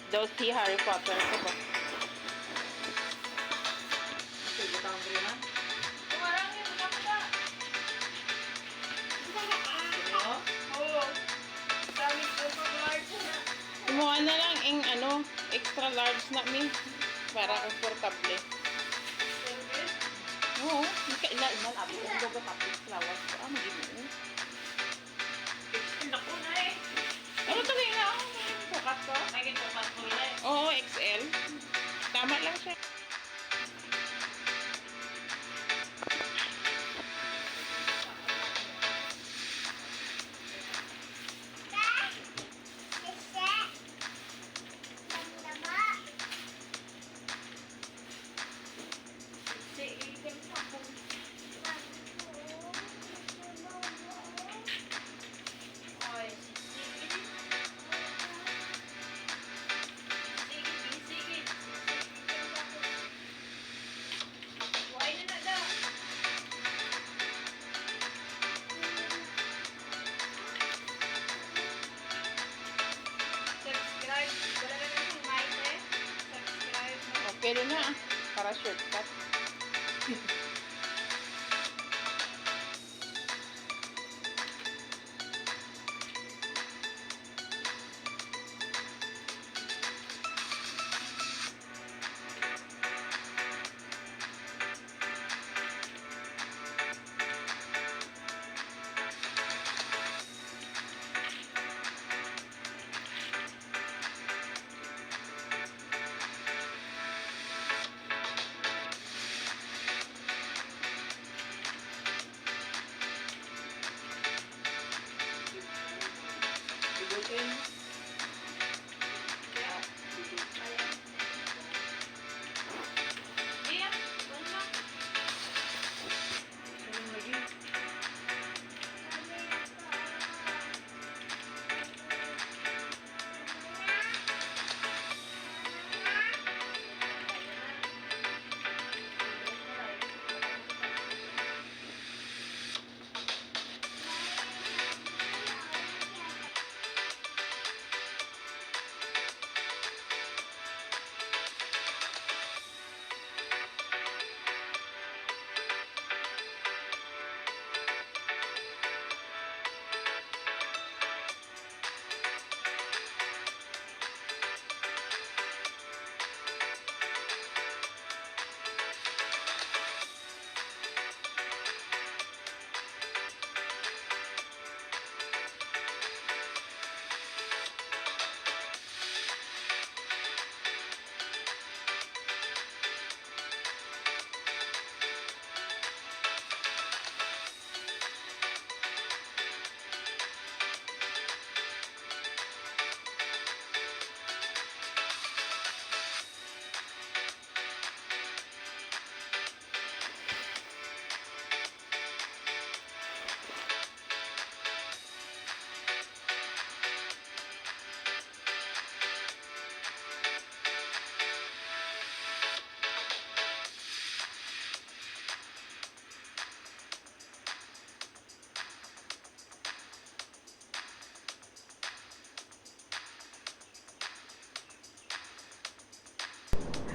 Daw si Harry Potter ko ba? Kumuha na lang ang extra large na mi para komportable. Oo, ika-ila-ilan abi ko baga tapos flowers ko. Magino. Naku na eh. Ano to nga? Bukat ko? May gintukat mo eh. Oo, XL. Tama lang siya. Okay na para shortcut.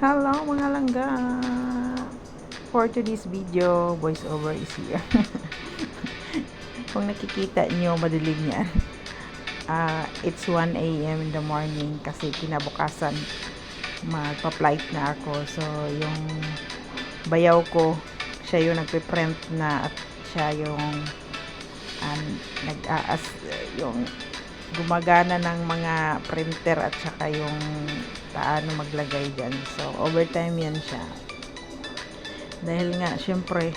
Hello mga langga! For today's video, voiceover is here. Kung nakikita nyo, madilim yan. It's 1 a.m. in the morning kasi kinabukasan magpa-flight na ako. So, yung bayaw ko, siya yung nagpe-print na at siya yung yung gumagana ng mga printer at saka yung paano maglagay dyan. So, overtime yan siya. Dahil nga, syempre,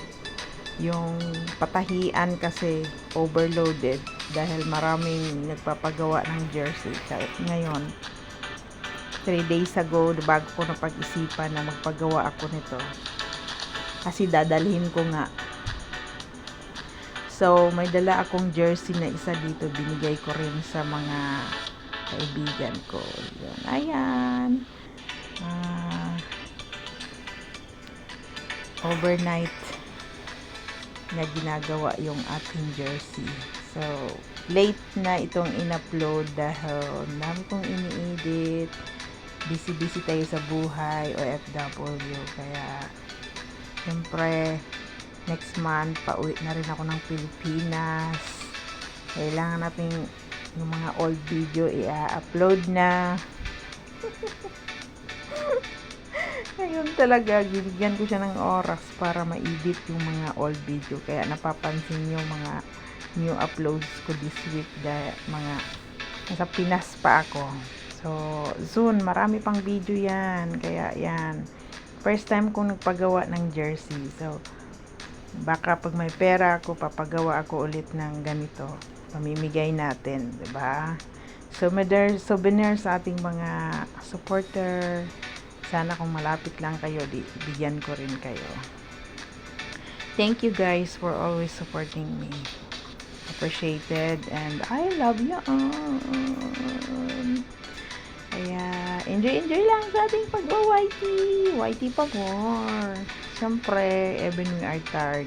yung patahian kasi overloaded dahil maraming nagpapagawa ng jersey. Ngayon, 3 days ago, bago ko napag-isipan na magpagawa ako nito. Kasi dadalhin ko nga. So, may dala akong jersey na isa dito. Binigay ko rin sa mga kaibigan ko. Yun. Ayan. Overnight na ginagawa yung ating jersey. So, late na itong in-upload dahil dami kong ini-edit. busy tayo sa buhay OFW. Kaya siyempre next month pauwi na rin ako ng Pilipinas. Kailangan natin yung mga old video i-upload na. Ngayon talaga binigyan ko siya ng oras para ma-edit yung mga old video. Kaya napapansin yung mga new uploads ko this week dahil mga nasa Pinas pa ako. So soon marami pang video yan. Kaya yan, first time kong nagpagawa ng jersey. So baka pag may pera ako, papagawa ako ulit ng ganito. Pamimigay natin, 'di ba? Souvenir sa ating mga supporter. Sana kung malapit lang kayo, bigyan ko rin kayo. Thank you guys for always supporting me. Appreciated and I love you all. Kaya enjoy lang sa ating pag-YT. YT pa more. Siyempre, even we are tired,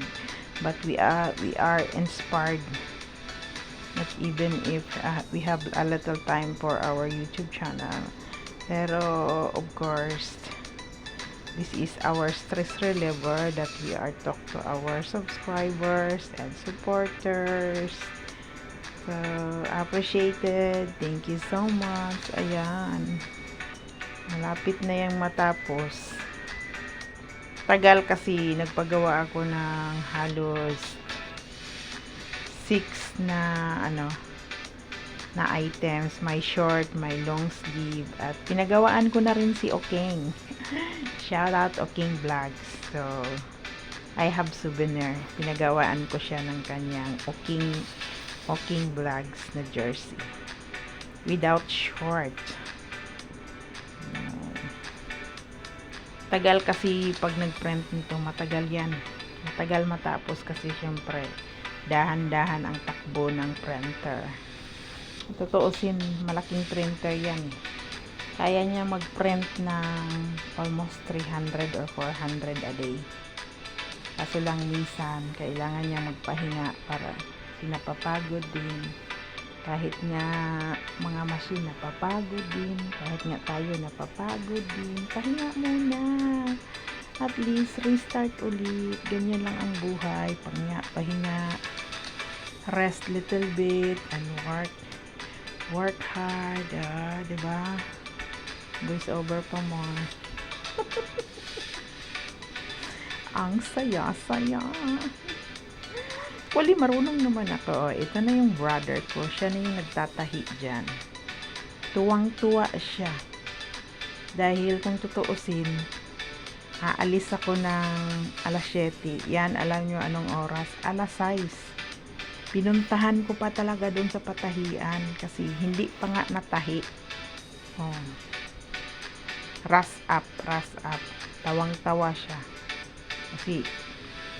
but we are inspired. Not even if we have a little time for our YouTube channel. Pero of course, this is our stress reliever that we are talk to our subscribers and supporters. So appreciated. Thank you so much. Ayan, malapit na yung matapos. Tagal kasi nagpagawa ako ng halos 6 na items, my short, my long sleeve, at pinagawaan ko na rin si Oking. Shout out Oking Vlogs. So I have souvenir, pinagawaan ko siya ng kanyang Oking Vlogs na jersey without short. Tagal kasi pag nagprint nito, matagal yan, matagal matapos kasi syempre dahan-dahan ang takbo ng printer. Tutuusin, malaking printer yan. Kaya niya mag-print ng almost 300 or 400 a day. Kaso lang minsan, kailangan niya magpahinga para napapagod din. Kahit nga mga machine napapagod din. Kahit nga tayo napapagod din. Pahinga muna. At least restart ulit. Ganyan lang ang buhay. Pahinga. Rest little bit and work hard, diba? Voice over pa mo. Ang saya-saya. Wali, marunong naman ako. Ito na yung brother ko. Siya na yung nagtatahi dyan. Tuwang-tuwa siya. Dahil kung tutuusin, aalis ako ng alas 7. Yan, alam nyo anong oras? Alas 6. Pinuntahan ko pa talaga doon sa patahian kasi hindi pa nga natahi. Oh. Rush up. Tawang-tawa siya. Kasi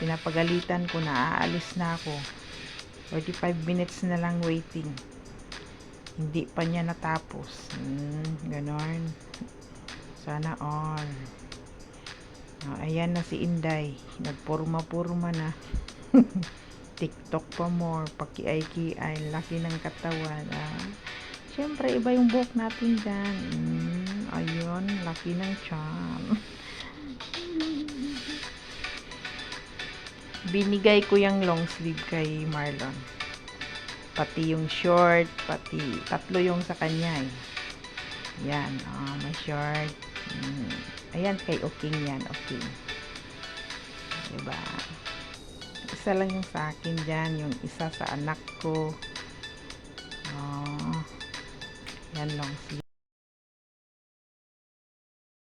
pinapagalitan ko na aalis na ako. 45 minutes na lang waiting. Hindi pa niya natapos. Ganon. Sana all. Ayan na si Inday. Nagpurma-purma na. TikTok pa more, paki-ay, laki ng katawan. Siyempre, iba yung buhok natin dyan. Ayun, laki ng tiyan. Binigay ko yung long sleeve kay Marlon. Pati yung short, pati tatlo yung sa kanya eh. Yan, may short. Ayan, kay Oking yan, Oking. Diba? Isa lang yung sa akin dyan, yung isa sa anak ko. Yan long sleeve.